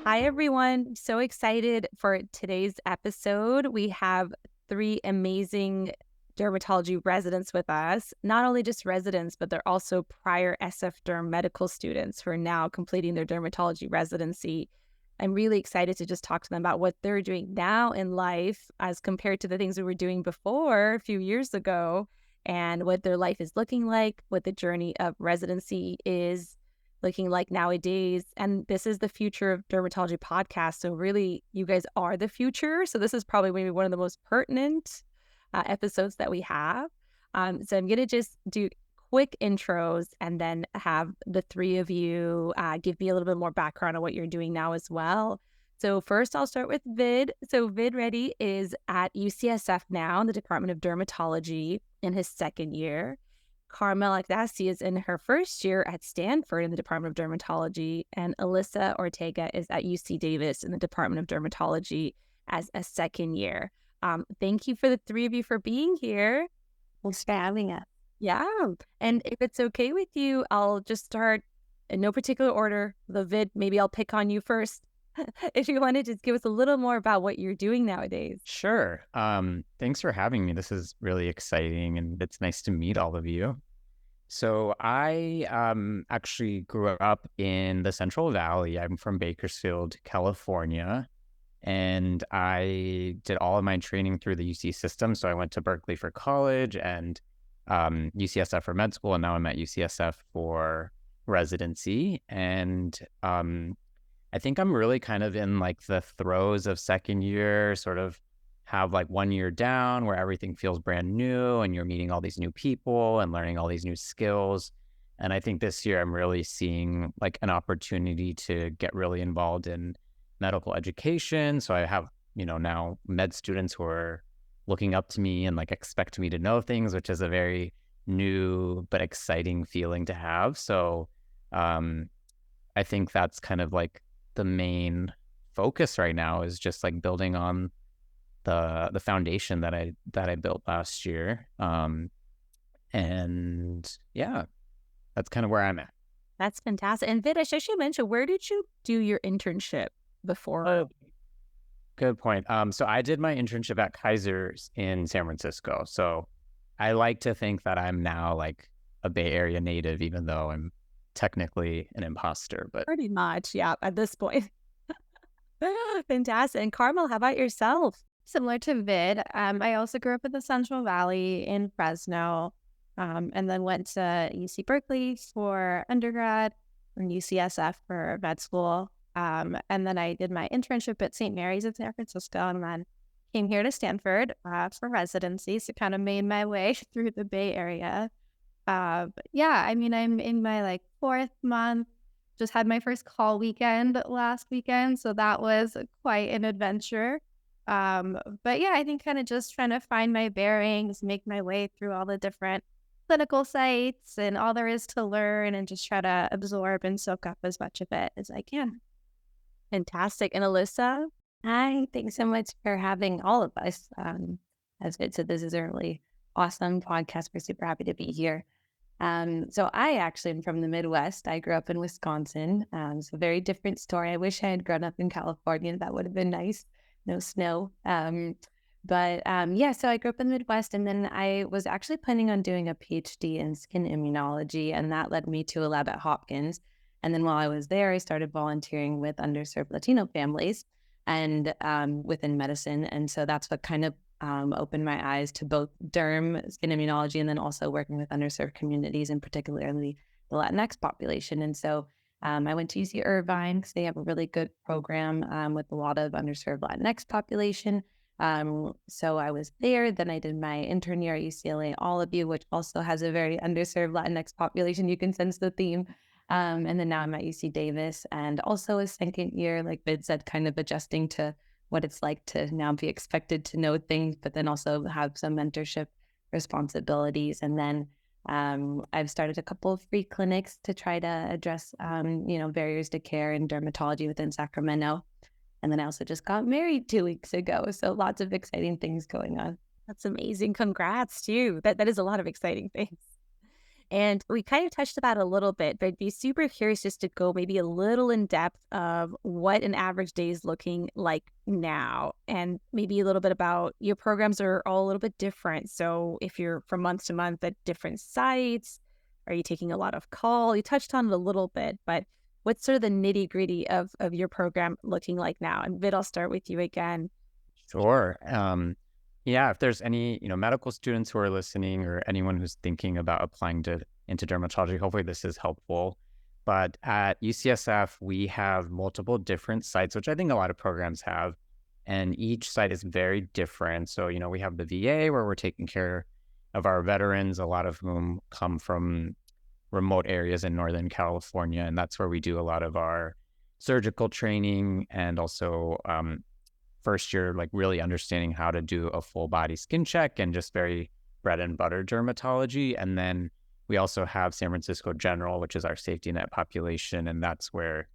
Hi, everyone. So excited for today's episode. We have three amazing dermatology residents with us. Not only just residents, but they're also prior SF Derm Medical students who are now completing their dermatology residency. I'm really excited to just talk to them about what they're doing now in life as compared to the things we were doing before a few years ago, and what their life is looking like, what the journey of residency is looking like nowadays. And this is the Future of Dermatology podcast. So really, you guys are the future. So this is probably maybe one of the most pertinent episodes that we have. So I'm going to just do quick intros and then have the three of you give me a little bit more background on what you're doing now as well. So first, I'll start with Vid. So Vid Reddy is at UCSF now in the Department of Dermatology in his second year. Carmel Aghdasi is in her first year at Stanford in the Department of Dermatology, and Alyssa Ortega is at UC Davis in the Department of Dermatology as a second year. Thank you for the three of you for being here. Thanks for having us. Yeah, and if it's okay with you, I'll just start in no particular order. The Vid, maybe I'll pick on you first. If you want to just give us a little more about what you're doing nowadays. Sure. Thanks for having me. This is really exciting, and it's nice to meet all of you. So I actually grew up in the Central Valley. I'm from Bakersfield, California, and I did all of my training through the UC system. So I went to Berkeley for college and UCSF for med school, and now I'm at UCSF for residency. And I think I'm really kind of in like the throes of second year, sort of have like 1 year down where everything feels brand new and you're meeting all these new people and learning all these new skills. And I think this year I'm really seeing like an opportunity to get really involved in medical education. So I have, now med students who are looking up to me and like expect me to know things, which is a very new but exciting feeling to have. So I think that's kind of like the main focus right now is just like building on the foundation that I built last year. And yeah, that's kind of where I'm at. That's fantastic. And Vid, I should mention, where did you do your internship before? Oh, good point. So I did my internship at Kaiser's in San Francisco. So I like to think that I'm now like a Bay Area native, even though I'm technically an imposter. But Pretty much, yeah, at this point. Fantastic. And Carmel, how about yourself? Similar to Vid, I also grew up in the Central Valley in Fresno, and then went to UC Berkeley for undergrad and UCSF for med school. And then I did my internship at St. Mary's in San Francisco, and then came here to Stanford for residency. So kind of made my way through the Bay Area. Yeah, I mean, I'm in my like fourth month. Just had my first call weekend last weekend, so that was quite an adventure. But yeah, I think kind of just trying to find my bearings, make my way through all the different clinical sites and all there is to learn, and just try to absorb and soak up as much of it as I can. Fantastic. And Alyssa? Hi, thanks so much for having all of us. As Vid said, this is a really awesome podcast. We're super happy to be here. So I actually am from the Midwest. I grew up in Wisconsin. So very different story. I wish I had grown up in California. That would have been nice. No snow. Yeah, so I grew up in the Midwest, and then I was actually planning on doing a PhD in skin immunology, and that led me to a lab at Hopkins. And then while I was there, I started volunteering with underserved Latino families and within medicine. And so that's what kind of opened my eyes to both derm, skin immunology, and then also working with underserved communities, and particularly the Latinx population. And so I went to UC Irvine because they have a really good program with a lot of underserved Latinx population. So I was there. Then I did my intern year at UCLA, all of you, which also has a very underserved Latinx population. You can sense the theme. And then now I'm at UC Davis, and also a second year, like Vid said, kind of adjusting to what it's like to now be expected to know things, but then also have some mentorship responsibilities. And then I've started a couple of free clinics to try to address, barriers to care in dermatology within Sacramento. And then I also just got married 2 weeks ago. So lots of exciting things going on. That's amazing. Congrats, too. That is a lot of exciting things. And we kind of touched about it a little bit, but I'd be super curious just to go maybe a little in depth of what an average day is looking like now, and maybe a little bit about your programs are all a little bit different. So if you're from month to month at different sites, are you taking a lot of call? You touched on it a little bit, but what's sort of the nitty gritty of your program looking like now? And Vid, I'll start with you again. Sure. Yeah, if there's any, medical students who are listening or anyone who's thinking about applying into dermatology, hopefully this is helpful. But at UCSF, we have multiple different sites, which I think a lot of programs have, and each site is very different. So, we have the VA where we're taking care of our veterans, a lot of whom come from remote areas in Northern California, and that's where we do a lot of our surgical training and also first year, like really understanding how to do a full body skin check and just very bread and butter dermatology. And then we also have San Francisco General, which is our safety net population. And that's where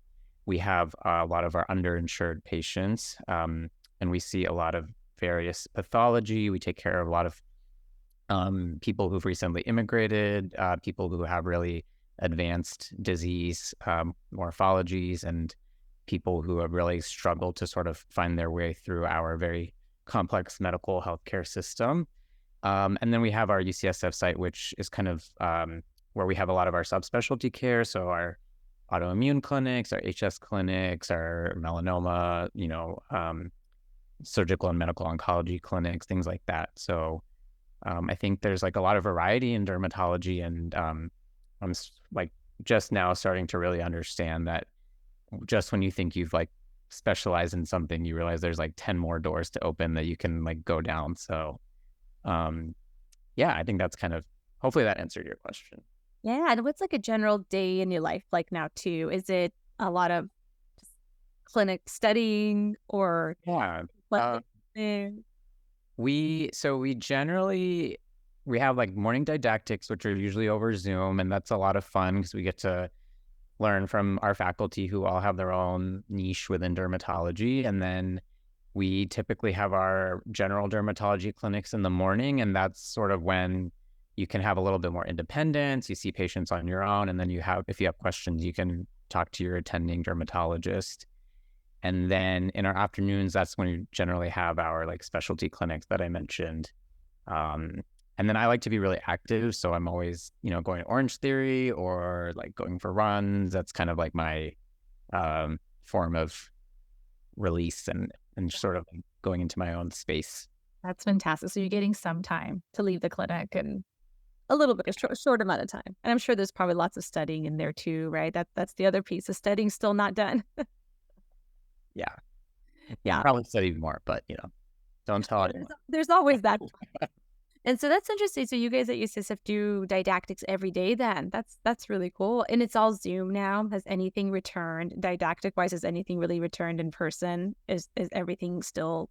we have a lot of our underinsured patients. And we see a lot of various pathology. We take care of a lot of people who've recently immigrated, people who have really advanced disease morphologies, and people who have really struggled to sort of find their way through our very complex medical healthcare system. And then we have our UCSF site, which is kind of where we have a lot of our subspecialty care. So our autoimmune clinics, our HS clinics, our melanoma, surgical and medical oncology clinics, things like that. So I think there's like a lot of variety in dermatology, and I'm like just now starting to really understand that just when you think you've like specialized in something, you realize there's like 10 more doors to open that you can like go down. So yeah, I think that's kind of, hopefully that answered your question. Yeah. And what's like a general day in your life like now too? Is it a lot of just clinic studying or Yeah. what? We generally, we have like morning didactics, which are usually over Zoom, and that's a lot of fun because we get to learn from our faculty who all have their own niche within dermatology. And then we typically have our general dermatology clinics in the morning, and that's sort of when you can have a little bit more independence. You see patients on your own, and then if you have questions, you can talk to your attending dermatologist. And then in our afternoons, that's when we generally have our like specialty clinics that I mentioned. And then I like to be really active. So I'm always, going to Orange Theory or like going for runs. That's kind of like my form of release and sort of going into my own space. That's fantastic. So you're getting some time to leave the clinic and a little bit, a short amount of time. And I'm sure there's probably lots of studying in there too, right? That's the other piece. The studying's still not done. Yeah. Probably study more, but don't tell anyone. There's always that. And so that's interesting. So you guys at UCSF do didactics every day then. That's really cool. And it's all Zoom now. Has anything returned didactic wise? Has anything really returned in person? Is everything still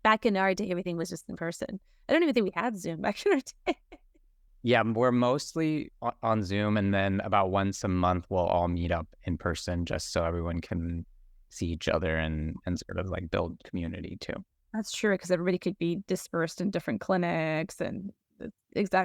back in our day? Everything was just in person. I don't even think we had Zoom back in our day. Yeah, we're mostly on Zoom, and then about once a month we'll all meet up in person just so everyone can see each other and sort of like build community too. That's true, because everybody could be dispersed in different clinics and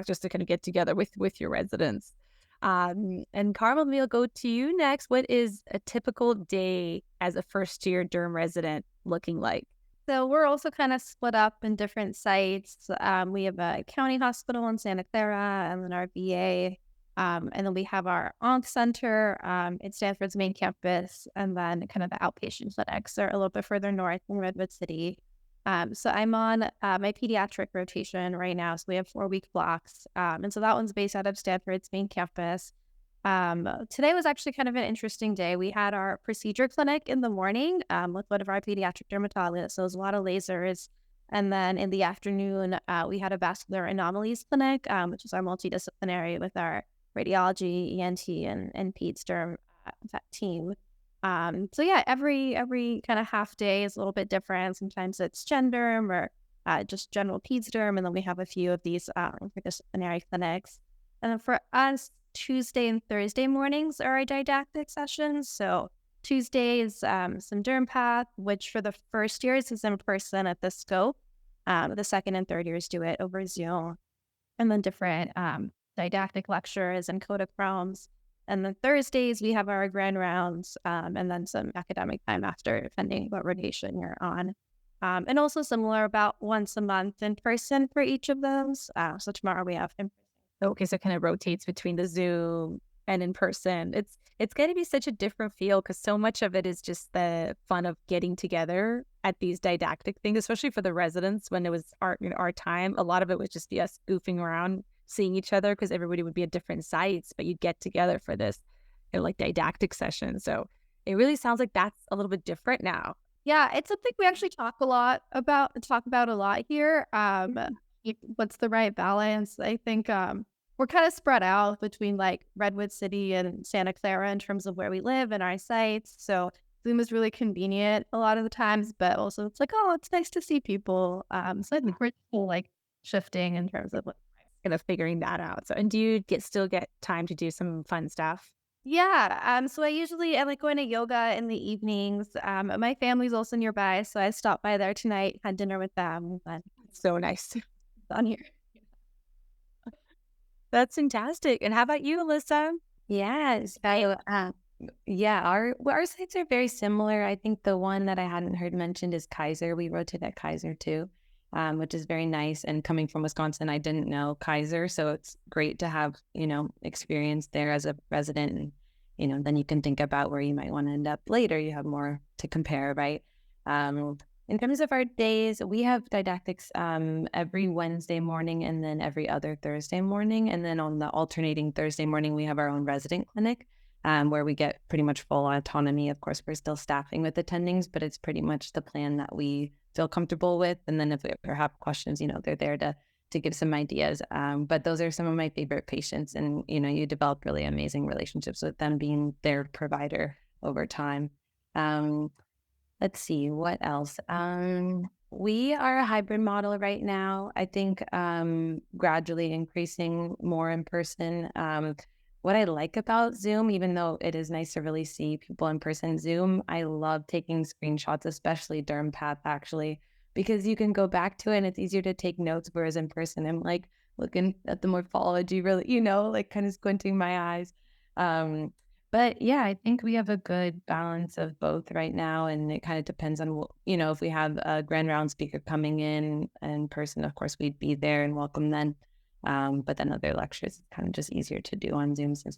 just to kind of get together with your residents. And Carmel, we'll go to you next. What is a typical day as a first-year derm resident looking like? So we're also kind of split up in different sites. We have a county hospital in Santa Clara, and then our VA. And then we have our onc center at Stanford's main campus, and then kind of the outpatient clinics are a little bit further north in Redwood City. So I'm on my pediatric rotation right now. So we have 4-week blocks. And so that one's based out of Stanford's main campus. Today was actually kind of an interesting day. We had our procedure clinic in the morning with one of our pediatric dermatologists. So it was a lot of lasers. And then in the afternoon, we had a vascular anomalies clinic, which is our multidisciplinary with our radiology, ENT, and peds derm team. So yeah, every kind of half day is a little bit different. Sometimes it's gen derm or just general peds derm, and then we have a few of these interdisciplinary clinics. And then for us, Tuesday and Thursday mornings are our didactic sessions. So Tuesday is some derm path, which for the first years is in person at the scope. The second and third years do it over Zoom, and then different didactic lectures and codochromes. And then Thursdays, we have our grand rounds, and then some academic time after, depending what rotation you're on. And also similar, about once a month in person for each of those. So tomorrow we have in Okay, so it kind of rotates between the Zoom and in person. It's going to be such a different feel because so much of it is just the fun of getting together at these didactic things, especially for the residents when it was our time. A lot of it would just be us goofing around, seeing each other because everybody would be at different sites, but you'd get together for this, like didactic session. So it really sounds like that's a little bit different now. Yeah, it's something we actually talk about a lot here. What's the right balance? I think we're kind of spread out between like Redwood City and Santa Clara in terms of where we live and our sites. So Zoom is really convenient a lot of the times, but also it's like, oh, it's nice to see people. So I think we're still like shifting in terms of Kind of figuring that out. So, and do you still get time to do some fun stuff? yeah. So I like going to yoga in the evenings. My family's also nearby, so I stopped by there tonight, had dinner with them, and So nice. on here. That's fantastic. And how about you, Alyssa? Yes, yeah, our sites are very similar. I think the one that I hadn't heard mentioned is Kaiser. We rotate at Kaiser too, which is very nice. And coming from Wisconsin, I didn't know Kaiser, so it's great to have, experience there as a resident. And, then you can think about where you might want to end up later. You have more to compare, right? In terms of our days, we have didactics every Wednesday morning and then every other Thursday morning. And then on the alternating Thursday morning, we have our own resident clinic where we get pretty much full autonomy. Of course, we're still staffing with attendings, but it's pretty much the plan that we feel comfortable with. And then if we ever have questions, they're there to give some ideas. But those are some of my favorite patients. And, you develop really amazing relationships with them being their provider over time. Let's see, what else? We are a hybrid model right now. I think gradually increasing more in person. What I like about Zoom, even though it is nice to really see people in person, Zoom, I love taking screenshots, especially DermPath actually, because you can go back to it and it's easier to take notes, whereas in person, I'm like looking at the morphology really, like kind of squinting my eyes. But yeah, I think we have a good balance of both right now. And it kind of depends on, if we have a grand round speaker coming in person, of course, we'd be there and welcome then. But then other lectures, it's kind of just easier to do on Zoom since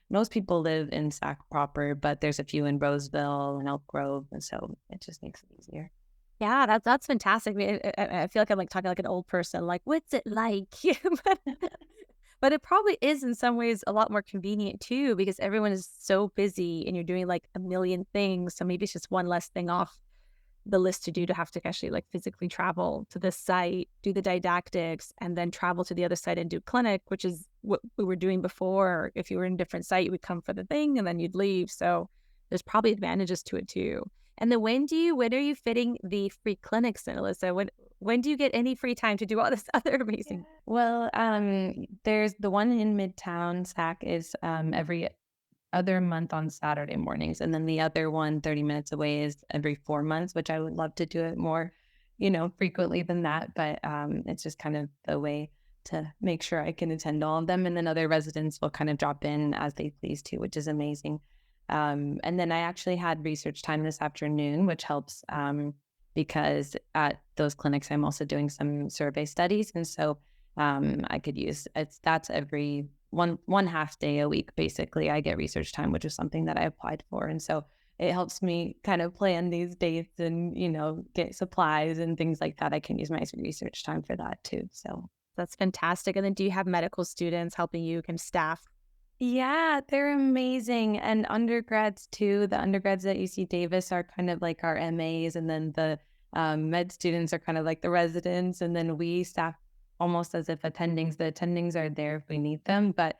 most people live in Sac proper, but there's a few in Roseville and Elk Grove. And so it just makes it easier. Yeah, that's fantastic. I mean, I feel like I'm like talking like an old person, like, what's it like? But it probably is in some ways a lot more convenient too, because everyone is so busy and you're doing like a million things. So maybe it's just one less thing off the list to do to have to actually like physically travel to this site, do the didactics, and then travel to the other site and do clinic, which is what we were doing before. If you were in a different site, you would come for the thing and then you'd leave. So there's probably advantages to it too. And then when are you fitting the free clinics in, Alyssa? When do you get any free time to do all this other amazing? Yeah. Well, there's the one in Midtown Sac is every other month on Saturday mornings. And then the other one 30 minutes away is every 4 months, which I would love to do it more, frequently than that. But it's just kind of the way to make sure I can attend all of them. And then other residents will kind of drop in as they please too, which is amazing. And then I actually had research time this afternoon, which helps because at those clinics, I'm also doing some survey studies. And so I could that's every one half day a week, basically. I get research time, which is something that I applied for. And so it helps me kind of plan these dates and, get supplies and things like that. I can use my research time for that too. So that's fantastic. And then do you have medical students helping you kind of staff? Yeah, they're amazing. And undergrads too. The undergrads at UC Davis are kind of like our MAs, and then the med students are kind of like the residents. And then we staff almost as if attendings. The attendings are there if we need them, but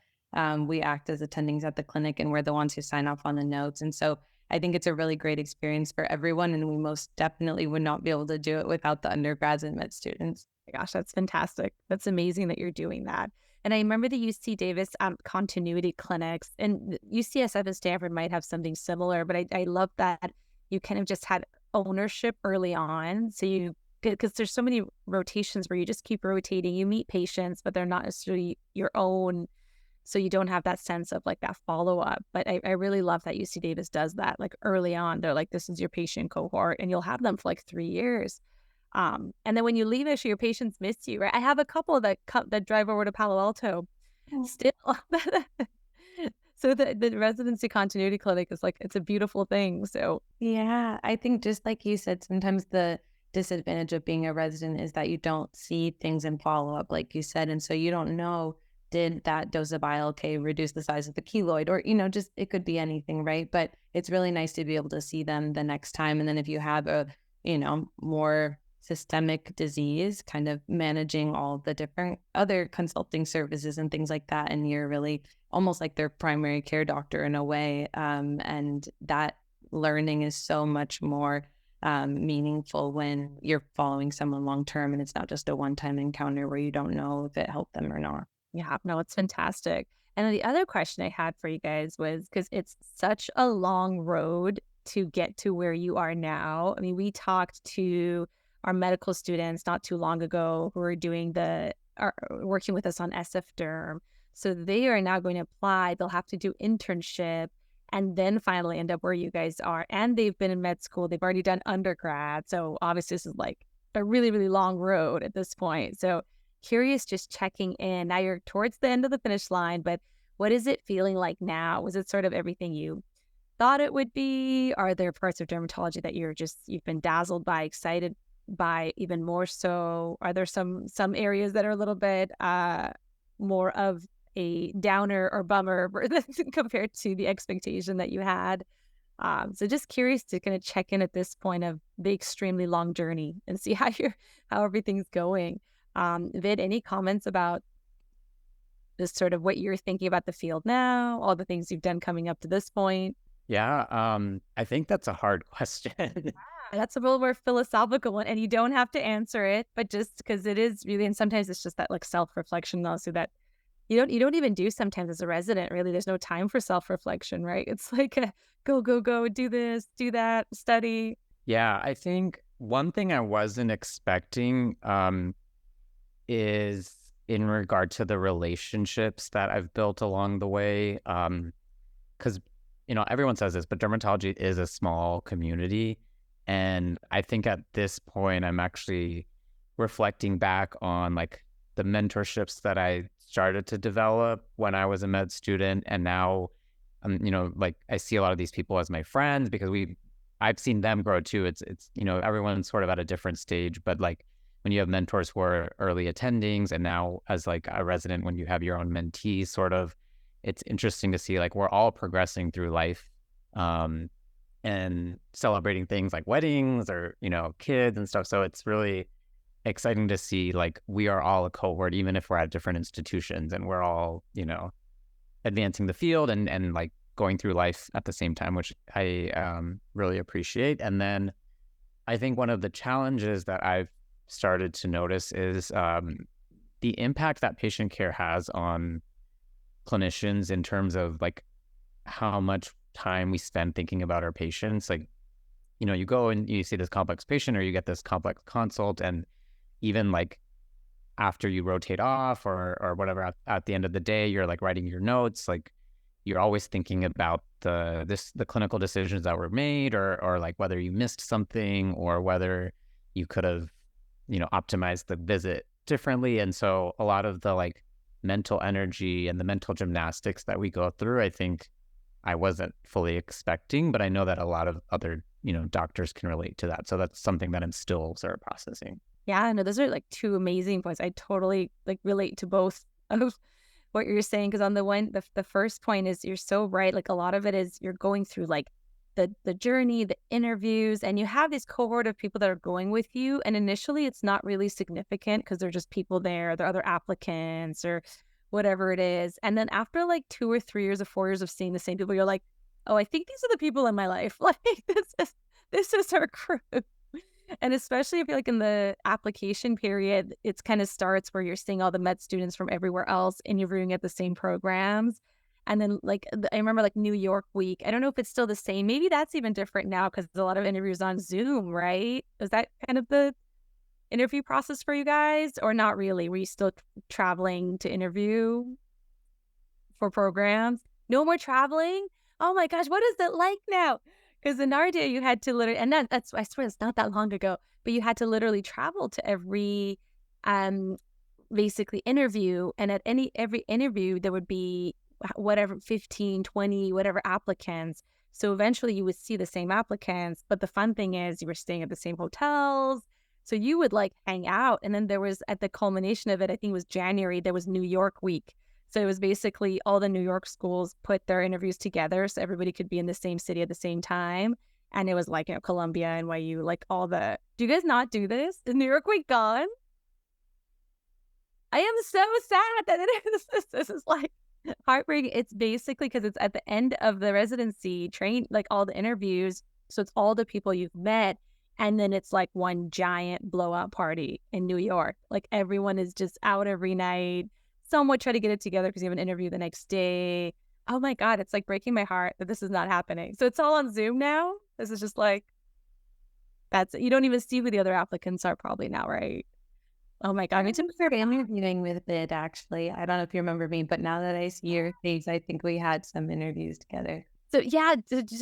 we act as attendings at the clinic, and we're the ones who sign off on the notes. And so I think it's a really great experience for everyone, and we most definitely would not be able to do it without the undergrads and med students. Oh my gosh, that's fantastic. That's amazing that you're doing that. And I remember the UC Davis continuity clinics, and UCSF and Stanford might have something similar, but I love that you kind of just had ownership early on. So you because there's so many rotations where you just keep rotating. You meet patients, but they're not necessarily your own. So you don't have that sense of like that follow up. But I really love that UC Davis does that. Like early on, they're like, this is your patient cohort, and you'll have them for like 3 years. And then when you leave, actually, your patients miss you, right? I have a couple that drive over to Palo Alto still. So the residency continuity clinic is like, it's a beautiful thing. So Yeah, I think just like you said, sometimes the disadvantage of being a resident is that you don't see things in follow up, like you said. And so you don't know, did that dose of ILK reduce the size of the keloid? Or, just it could be anything, right? But it's really nice to be able to see them the next time. And then if you have a, more systemic disease, kind of managing all the different other consulting services and things like that. And you're really almost like their primary care doctor in a way. And that learning is so much more meaningful when you're following someone long term, and it's not just a one-time encounter where you don't know if it helped them or not. yeah, no, it's fantastic. And then the other question I had for you guys was, because it's such a long road to get to where you are now. I mean, we talked to our medical students not too long ago who are are working with us on SF Derm. So they are now going to apply. They'll have to do internship and then finally end up where you guys are. And they've been in med school. They've already done undergrad. So obviously this is like a really, really long road at this point. So curious, just checking in. Now you're towards the end of the finish line, but what is it feeling like now? Was it sort of everything you thought it would be? Are there parts of dermatology that you've been dazzled by, excited by even more so? Are there some areas that are a little bit more of a downer or bummer compared to the expectation that you had? So just curious to kind of check in at this point of the extremely long journey and see how everything's going. Vid, any comments about just sort of what you're thinking about the field now, all the things you've done coming up to this point? Yeah, I think that's a hard question. That's a little more philosophical one, and you don't have to answer it, but just because it is really, and sometimes it's just that like self-reflection also that you don't even do sometimes as a resident, really. There's no time for self-reflection, right? It's like a go, do this, do that, study. Yeah, I think one thing I wasn't expecting is in regard to the relationships that I've built along the way. Because, everyone says this, but dermatology is a small community. And I think at this point, I'm actually reflecting back on like the mentorships that I started to develop when I was a med student. And now, like I see a lot of these people as my friends because I've seen them grow too. It's everyone's sort of at a different stage, but like when you have mentors who are early attendings and now as like a resident, when you have your own mentees, sort of, it's interesting to see like we're all progressing through life and celebrating things like weddings or, kids and stuff. So it's really exciting to see like we are all a cohort, even if we're at different institutions and we're all, advancing the field and like going through life at the same time, which I really appreciate. And then I think one of the challenges that I've started to notice is the impact that patient care has on clinicians in terms of like how much time we spend thinking about our patients. Like, you go and you see this complex patient or you get this complex consult, and even like after you rotate off or whatever at the end of the day, you're like writing your notes, like you're always thinking about the clinical decisions that were made or like whether you missed something or whether you could have, optimized the visit differently. And so a lot of the like mental energy and the mental gymnastics that we go through, I think I wasn't fully expecting, but I know that a lot of other, doctors can relate to that. So that's something that I'm still sort of processing. Yeah, no, those are like two amazing points. I totally like relate to both of what you're saying, because on the first point is you're so right. Like a lot of it is you're going through like the journey, the interviews, and you have this cohort of people that are going with you. And initially it's not really significant because they're just people there, they're other applicants or whatever it is. And then after like 2 or 3 years or 4 years of seeing the same people, you're like, oh, I think these are the people in my life. Like this is our crew. And especially if you're like in the application period, it's kind of starts where you're seeing all the med students from everywhere else interviewing at the same programs. And then like, I remember like New York week. I don't know if it's still the same. Maybe that's even different now because there's a lot of interviews on Zoom, right? Is that kind of the interview process for you guys, or not really? Were you still traveling to interview for programs? No more traveling? Oh my gosh, what is it like now? Because in our day, you had to literally, and that's, I swear it's not that long ago, but you had to literally travel to every um basically interview. And at every interview, there would be whatever 15, 20, whatever applicants. So eventually you would see the same applicants. But the fun thing is you were staying at the same hotels. So you would like hang out. And then there was, at the culmination of it, I think it was January, there was New York week. So it was basically all the New York schools put their interviews together so everybody could be in the same city at the same time. And it was like, Columbia, NYU, like all the, do you guys not do this? Is New York week gone? I am so sad that it is. This is like heartbreaking. It's basically because it's at the end of the residency train, like all the interviews. So it's all the people you've met. And then it's like one giant blowout party in New York. Like everyone is just out every night. Some would try to get it together because you have an interview the next day. Oh my God, it's like breaking my heart that this is not happening. So it's all on Zoom now. This is just like, that's it. You don't even see who the other applicants are probably now, right? Oh my God. I took a interviewing with Vid, actually. I don't know if you remember me, but now that I see your face, I think we had some interviews together. So yeah,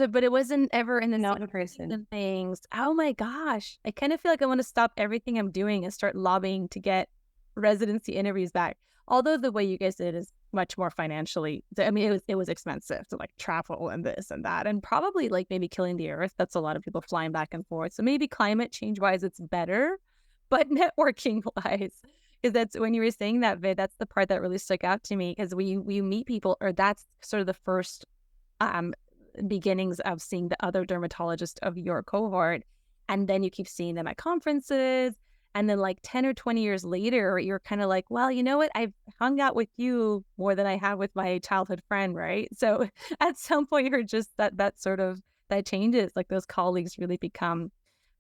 but it wasn't ever in the Not in person. things. Oh my gosh. I kind of feel like I want to stop everything I'm doing and start lobbying to get residency interviews back. Although the way you guys did is much more financially, I mean, it was expensive to like travel and this and that, and probably like maybe killing the earth. That's a lot of people flying back and forth. So maybe climate change wise, it's better, but networking wise, because that's when you were saying that, Vid, that's the part that really stuck out to me, because we meet people, or that's sort of the first beginnings of seeing the other dermatologists of your cohort. And then you keep seeing them at conferences. And then like 10 or 20 years later, you're kind of like, well, you know what? I've hung out with you more than I have with my childhood friend, right? So at some point, you're just that sort of, that changes. Like those colleagues really become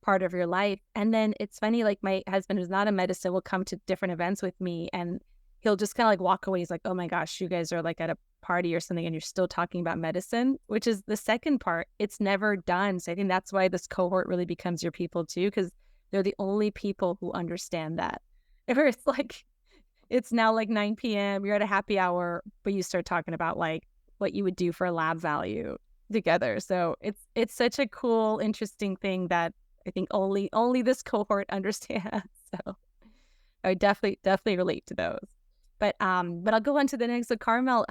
part of your life. And then it's funny, like my husband, who's not a medicine, will come to different events with me, and he'll just kind of like walk away. He's like, oh my gosh, you guys are like at a party or something and you're still talking about medicine, which is the second part. It's never done. So I think that's why this cohort really becomes your people too, because they're the only people who understand that. If it's like, it's now like 9 p.m., you're at a happy hour, but you start talking about like what you would do for a lab value together. So it's such a cool, interesting thing that I think only this cohort understands. So I definitely relate to those. But I'll go on to the next. So Carmel,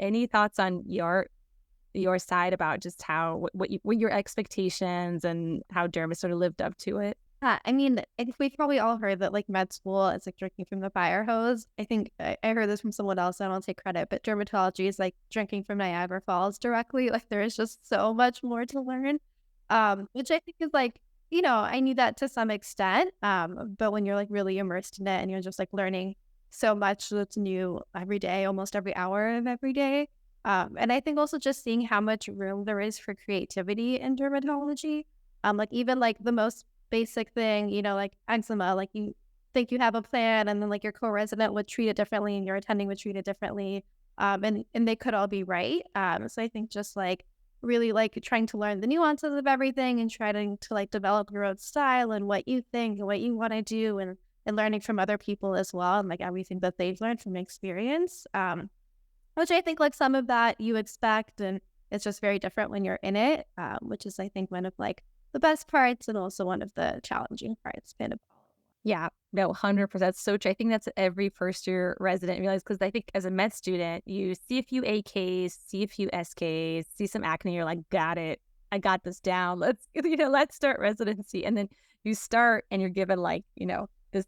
any thoughts on your side about just how what your expectations and how Derm sort of lived up to it? I mean, I think we've probably all heard that like med school is like drinking from the fire hose. I think I heard this from someone else. I don't take credit, but dermatology is like drinking from Niagara Falls directly. Like there is just so much more to learn, which I think is like, I knew that to some extent. But when you're like really immersed in it and you're just like learning so much that's new every day, almost every hour of every day. And I think also just seeing how much room there is for creativity in dermatology. Like even like the most basic thing, like eczema, like you think you have a plan and then like your co-resident would treat it differently and your attending would treat it differently. And they could all be right. So I think just like really like trying to learn the nuances of everything and trying to like develop your own style and what you think and what you want to do, and learning from other people as well, and like everything that they've learned from experience, which I think like some of that you expect, and it's just very different when you're in it, which is I think one of like the best parts and also one of the challenging parts. Yeah, no, 100%. So true. I think that's every first year resident realize, because I think as a med student, you see a few AKs, see a few SKs, see some acne, you're like, got it. I got this down. Let's start residency. And then you start and you're given like,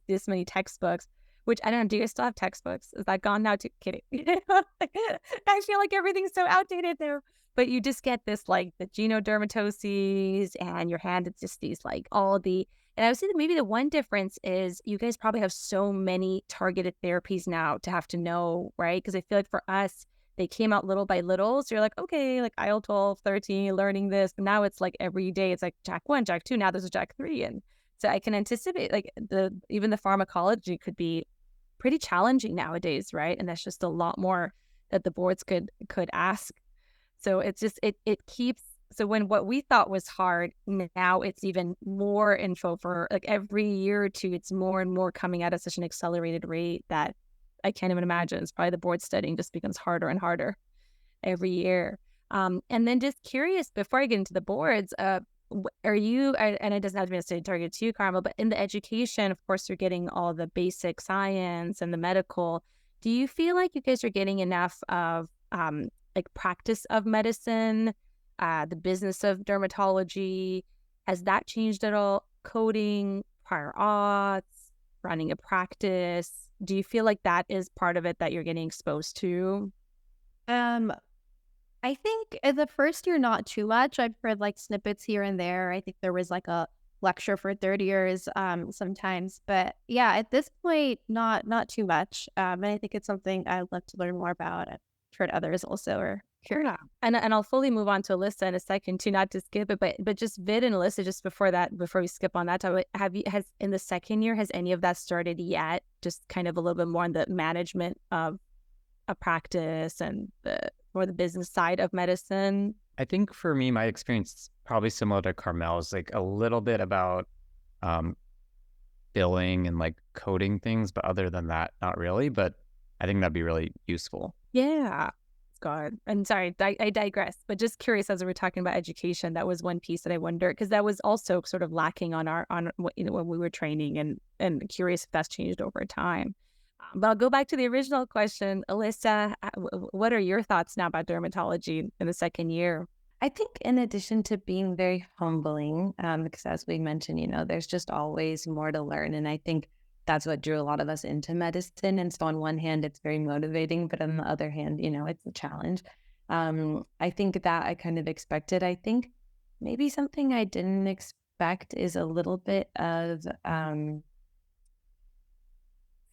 this many textbooks, which I don't know, do you guys still have textbooks? Is that gone now? Kidding. I feel like everything's so outdated now. But you just get this like the genodermatoses, and your hand, it's just these like all the, and I would say that maybe the one difference is you guys probably have so many targeted therapies now to have to know, right? Because I feel like for us, they came out little by little. So you're like, okay, like IL-12, 13, learning this. But now it's like every day, it's like JAK1, JAK2, now there's a JAK3. And so I can anticipate like even the pharmacology could be pretty challenging nowadays, right? And that's just a lot more that the boards could ask. So it's just, it keeps So when what we thought was hard, now it's even more info for like every year or two, it's more and more coming out at such an accelerated rate that I can't even imagine. It's probably the board studying just becomes harder and harder every year. And then just curious, before I get into the boards, are you, and it doesn't have to be a study target too, Carmel, but in the education, of course, you're getting all the basic science and the medical. Do you feel like you guys are getting enough of like practice of medicine, the business of dermatology? Has that changed at all? Coding, prior auths, running a practice. Do you feel like that is part of it that you're getting exposed to? I think in the first year, not too much. I've heard like snippets here and there. I think there was like a lecture for third years sometimes. But yeah, at this point, not too much. And I think it's something I'd love to learn more about. I've heard others also are here. Yeah. And I'll fully move on to Alyssa in a second too, not to skip it, but just Vid and Alyssa, just before we skip on that topic, has in the second year, has any of that started yet? Just kind of a little bit more on the management of a practice and the business side of medicine. I think for me, my experience is probably similar to Carmel's, like a little bit about billing and like coding things, but other than that, not really. But I think that'd be really useful. Yeah. God. And sorry, I digress, but just curious, as we were talking about education, that was one piece that I wondered, because that was also sort of lacking on when we were training, and curious if that's changed over time. But I'll go back to the original question. Alyssa, what are your thoughts now about dermatology in the second year? I think in addition to being very humbling, because as we mentioned, there's just always more to learn. And I think that's what drew a lot of us into medicine. And so on one hand, it's very motivating, but on the other hand, it's a challenge. I think that I kind of expected. I think maybe something I didn't expect is a little bit of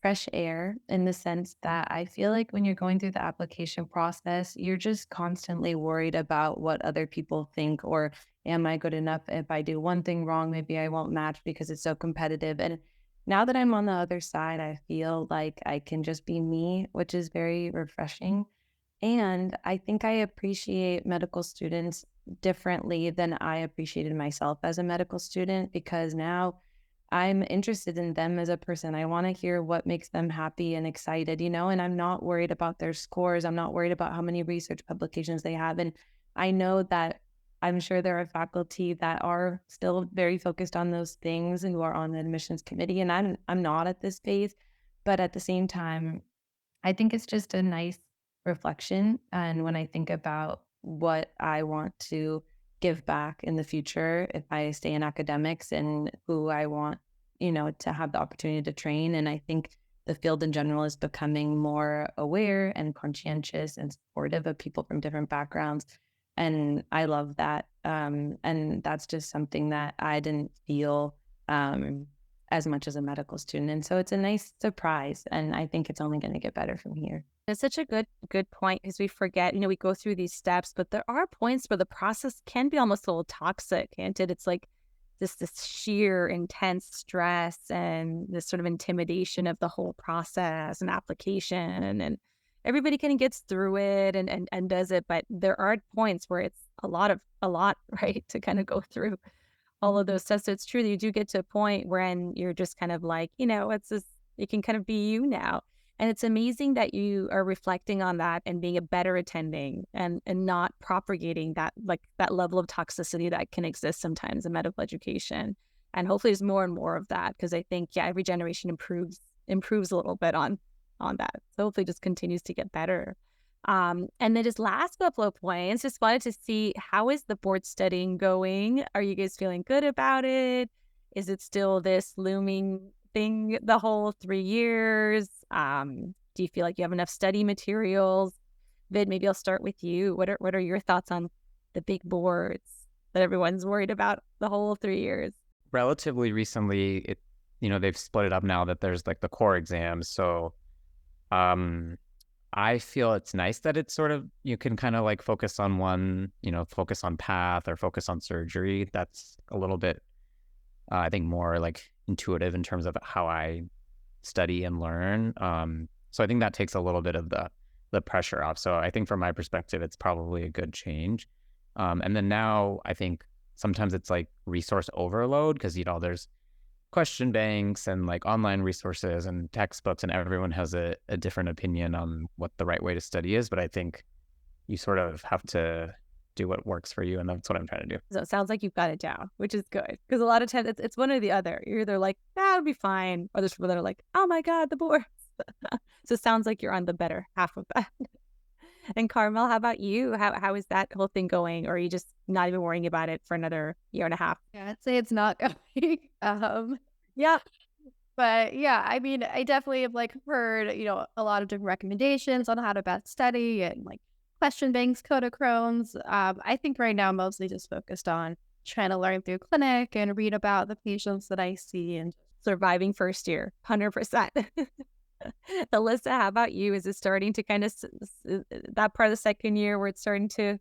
fresh air, in the sense that I feel like when you're going through the application process, you're just constantly worried about what other people think, or am I good enough? If I do one thing wrong, maybe I won't match because it's so competitive. And now that I'm on the other side, I feel like I can just be me, which is very refreshing. And I think I appreciate medical students differently than I appreciated myself as a medical student, because now I'm interested in them as a person. I want to hear what makes them happy and excited, and I'm not worried about their scores. I'm not worried about how many research publications they have. And I know that I'm sure there are faculty that are still very focused on those things and who are on the admissions committee. And I'm not at this phase, but at the same time, I think it's just a nice reflection. And when I think about what I want to give back in the future, if I stay in academics, and who I want, to have the opportunity to train. And I think the field in general is becoming more aware and conscientious and supportive of people from different backgrounds. And I love that. And that's just something that I didn't feel as much as a medical student. And so it's a nice surprise. And I think it's only going to get better from here. It's such a good point, because we forget, we go through these steps, but there are points where the process can be almost a little toxic, can't it? It's like this sheer intense stress and this sort of intimidation of the whole process and application, and everybody kind of gets through it and does it, but there are points where it's a lot, right, to kind of go through all of those steps. So it's true that you do get to a point when you're just kind of like, it's this, you can kind of be you now. And it's amazing that you are reflecting on that and being a better attending, and not propagating that, like that level of toxicity that can exist sometimes in medical education. And hopefully there's more and more of that, because I think, every generation improves a little bit on that. So hopefully it just continues to get better. And then just last couple of points, just wanted to see, how is the board studying going? Are you guys feeling good about it? Is it still this looming thing the whole 3 years? Do you feel like you have enough study materials? Vid, maybe I'll start with you. What are your thoughts on the big boards that everyone's worried about the whole 3 years? Relatively recently, they've split it up now that there's like the core exams. So I feel it's nice that it's sort of, you can kind of like focus on one, focus on path or focus on surgery. That's a little bit, I think, more like intuitive in terms of how I study and learn. So I think that takes a little bit of the pressure off. So I think from my perspective, it's probably a good change. And then now I think sometimes it's like resource overload because, there's question banks and like online resources and textbooks, and everyone has a different opinion on what the right way to study is. But I think you sort of have to do what works for you. And that's what I'm trying to do. So it sounds like you've got it down, which is good. Because a lot of times it's one or the other. You're either like, it'll be fine. Or there's people that are like, oh my God, the boards. So it sounds like you're on the better half of that. And Carmel, how about you? How is that whole thing going? Or are you just not even worrying about it for another year and a half? Yeah, I'd say it's not going. Yeah. But yeah, I mean, I definitely have like heard, a lot of different recommendations on how to best study and like question banks, Kodachromes. I think right now I'm mostly just focused on trying to learn through clinic and read about the patients that I see and Surviving first year, 100%. Alyssa, how about you? Is it starting to kind of that part of the second year where it's starting to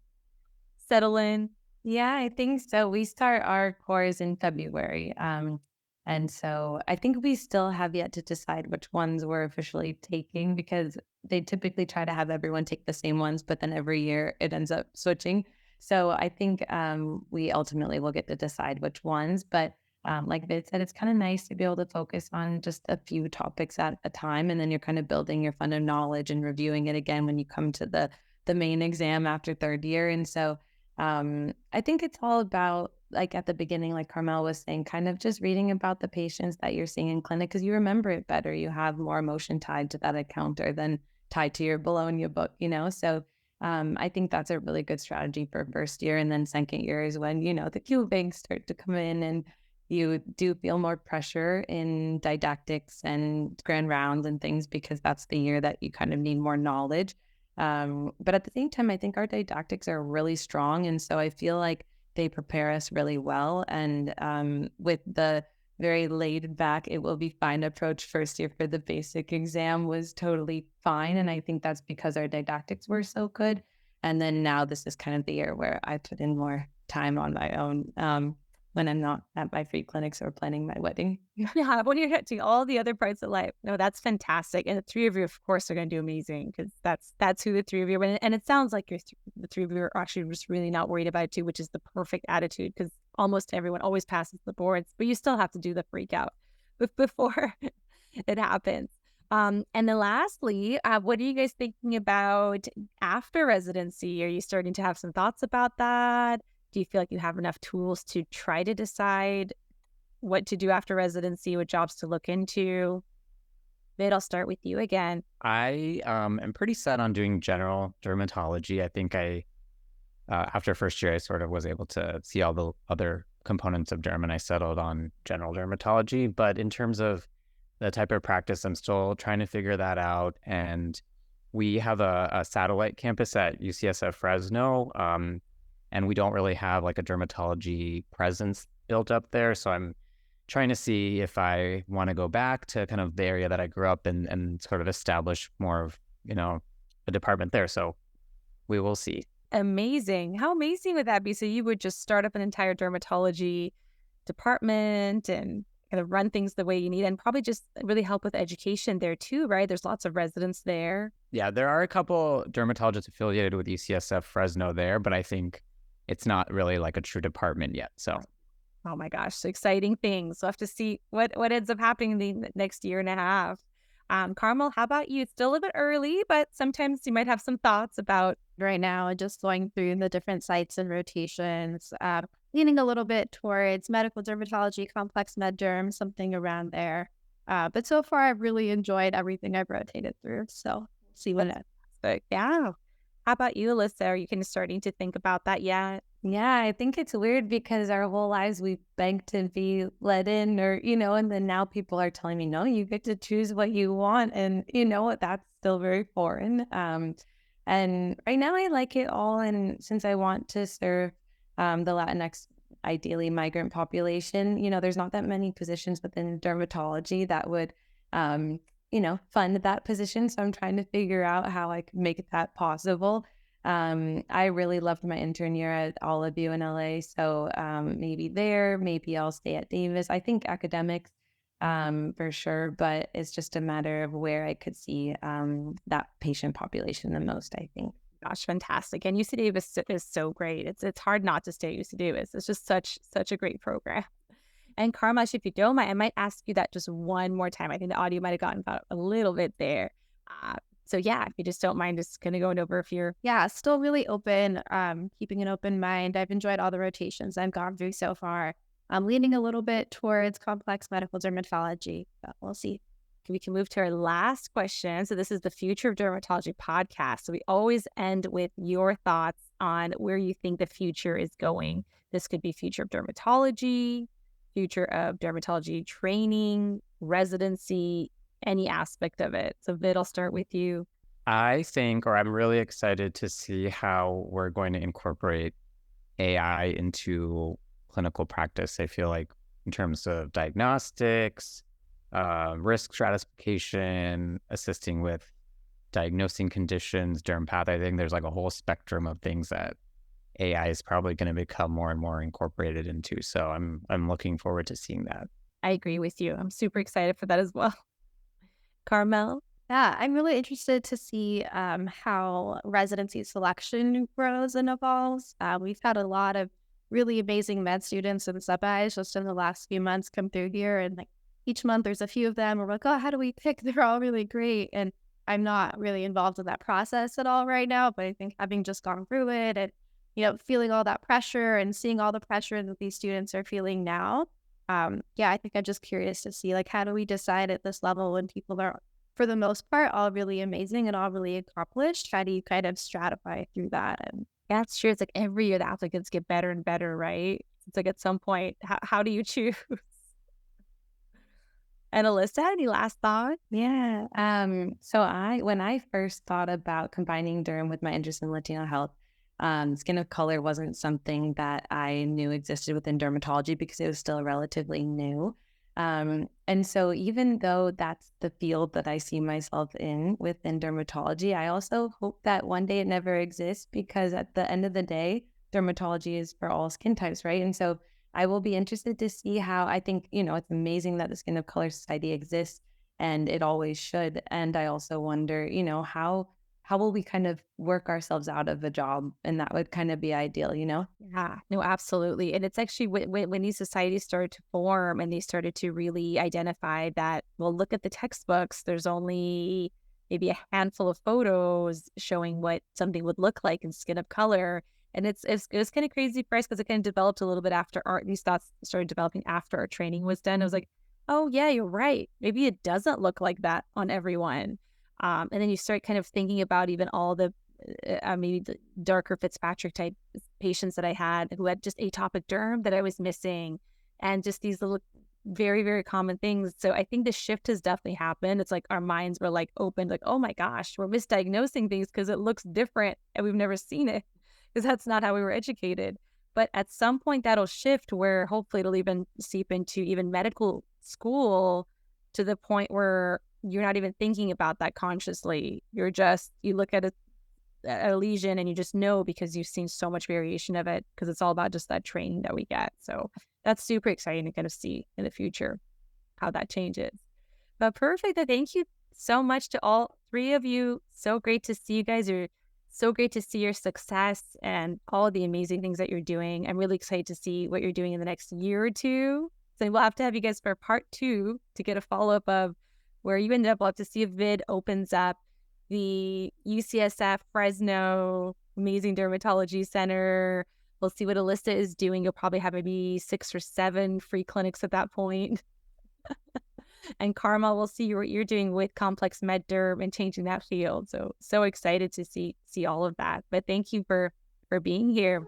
settle in? Yeah, I think so. We start our course in February. And so I think we still have yet to decide which ones we're officially taking because they typically try to have everyone take the same ones, but then every year it ends up switching. So I think we ultimately will get to decide which ones. But like Vid said, it's kind of nice to be able to focus on just a few topics at a time. And then you're kind of building your fund of knowledge and reviewing it again when you come to the main exam after third year. And so I think it's all about, like at the beginning, like Carmel was saying, kind of just reading about the patients that you're seeing in clinic because you remember it better. You have more emotion tied to that encounter than tied to your Bologna book, So I think that's a really good strategy for first year. And then second year is when, the Q banks start to come in and you do feel more pressure in didactics and grand rounds and things because that's the year that you kind of need more knowledge. But at the same time, I think our didactics are really strong. And so I feel like they prepare us really well. And with the very laid back, it will be fine approach first year for the basic exam was totally fine. And I think that's because our didactics were so good. And then now this is kind of the year where I put in more time on my own when I'm not at my free clinics or planning my wedding. Yeah, when you're hitting all the other parts of life. No, that's fantastic. And the three of you, of course, are going to do amazing because that's who the three of you are. And it sounds like the three of you are actually just really not worried about it too, which is the perfect attitude because almost everyone always passes the boards, but you still have to do the freak out before it happens. And then lastly, what are you guys thinking about after residency? Are you starting to have some thoughts about that? Do you feel like you have enough tools to try to decide what to do after residency, what jobs to look into? Vid, I'll start with you again. I am pretty set on doing general dermatology. I think after first year, I sort of was able to see all the other components of derm and I settled on general dermatology. But in terms of the type of practice, I'm still trying to figure that out. And we have a satellite campus at UCSF Fresno. And we don't really have like a dermatology presence built up there. So I'm trying to see if I want to go back to kind of the area that I grew up in and sort of establish more of, a department there. So we will see. Amazing. How amazing would that be? So you would just start up an entire dermatology department and kind of run things the way you need and probably just really help with education there too, right? There's lots of residents there. Yeah, there are a couple dermatologists affiliated with UCSF Fresno there, but I think it's not really like a true department yet. So, oh my gosh, so exciting things. We'll have to see what ends up happening in the next year and a half. Carmel, how about you? It's still a little bit early, but sometimes you might have some thoughts about right now just going through the different sites and rotations, leaning a little bit towards medical dermatology, complex med derm, something around there. But so far, I've really enjoyed everything I've rotated through. So see what it. But yeah. How about you, Alyssa? Are you kind of starting to think about that yet? Yeah, I think it's weird because our whole lives we've begged to be let in or, and then now people are telling me, no, you get to choose what you want. And that's still very foreign. And right now I like it all. And since I want to serve the Latinx, ideally migrant population, there's not that many positions within dermatology that would, fund that position. So I'm trying to figure out how I can make that possible. I really loved my intern year at all of you in LA. So maybe I'll stay at Davis. I think academics for sure, but it's just a matter of where I could see that patient population the most, I think. Gosh, fantastic. And UC Davis is so great. It's hard not to stay at UC Davis. It's just such a great program. And Carmel, if you don't mind, I might ask you that just one more time. I think the audio might have gotten about a little bit there. Uh, so yeah, if you just don't mind, just kind of going over if you're Yeah, still really open, keeping an open mind. I've enjoyed all the rotations I've gone through so far. I'm leaning a little bit towards complex medical dermatology, but we'll see. we can move to our last question. So this is the Future of Dermatology podcast. So we always end with your thoughts on where you think the future is going. This could be future of dermatology, future of dermatology training, residency, any aspect of it. So Vid, I'll start with you. I think, or I'm really excited to see how we're going to incorporate AI into clinical practice. I feel like in terms of diagnostics, risk stratification, assisting with diagnosing conditions, derm path, I think there's like a whole spectrum of things that AI is probably going to become more and more incorporated into. So I'm looking forward to seeing that. I agree with you. I'm super excited for that as well. Carmel? Yeah, I'm really interested to see how residency selection grows and evolves. We've had a lot of really amazing med students and sub-Is just in the last few months come through here. And like each month there's a few of them. We're like, oh, how do we pick? They're all really great. And I'm not really involved in that process at all right now. But I think having just gone through it and, feeling all that pressure and seeing all the pressure that these students are feeling now. Yeah, I think I'm just curious to see like, how do we decide at this level when people are, for the most part, all really amazing and all really accomplished? How do you kind of stratify through that? And Yeah, it's true. It's like every year the applicants get better and better, right? It's like at some point, how do you choose? And Alyssa, any last thought? Yeah. So when I first thought about combining derm with my interest in Latino health, skin of color wasn't something that I knew existed within dermatology because it was still relatively new. And so even though that's the field that I see myself in within dermatology, I also hope that one day it never exists because at the end of the day, dermatology is for all skin types, right? And so I will be interested to see how I think, it's amazing that the Skin of Color Society exists and it always should. And I also wonder, how will we kind of work ourselves out of a job? And that would kind of be ideal. Yeah, no, absolutely. And it's actually when these societies started to form and they started to really identify that, well, look at the textbooks, there's only maybe a handful of photos showing what something would look like in skin of color. And it was kind of crazy for us because it kind of developed a little bit after these thoughts started developing after our training was done. I was like, oh, yeah, you're right. Maybe it doesn't look like that on everyone. And then you start kind of thinking about even all the maybe the darker Fitzpatrick type patients that I had who had just atopic derm that I was missing, and just these little very, very common things. So I think the shift has definitely happened. It's like our minds were like opened, like, oh my gosh, we're misdiagnosing things because it looks different and we've never seen it because that's not how we were educated. But at some point that'll shift where hopefully it'll even seep into even medical school to the point where you're not even thinking about that consciously. You look at a lesion and you just know because you've seen so much variation of it because it's all about just that training that we get. So that's super exciting to kind of see in the future how that changes. But perfect. Thank you so much to all three of you. So great to see you guys. You're so great to see your success and all the amazing things that you're doing. I'm really excited to see what you're doing in the next year or two. So we'll have to have you guys for part 2 to get a follow-up of where you ended up. We'll have to see if Vid opens up the UCSF Fresno Amazing Dermatology Center. We'll see what Alyssa is doing. You'll probably have maybe 6 or 7 free clinics at that point. And Carmel, we'll see what you're doing with complex med derm and changing that field. So excited to see all of that. But thank you for being here.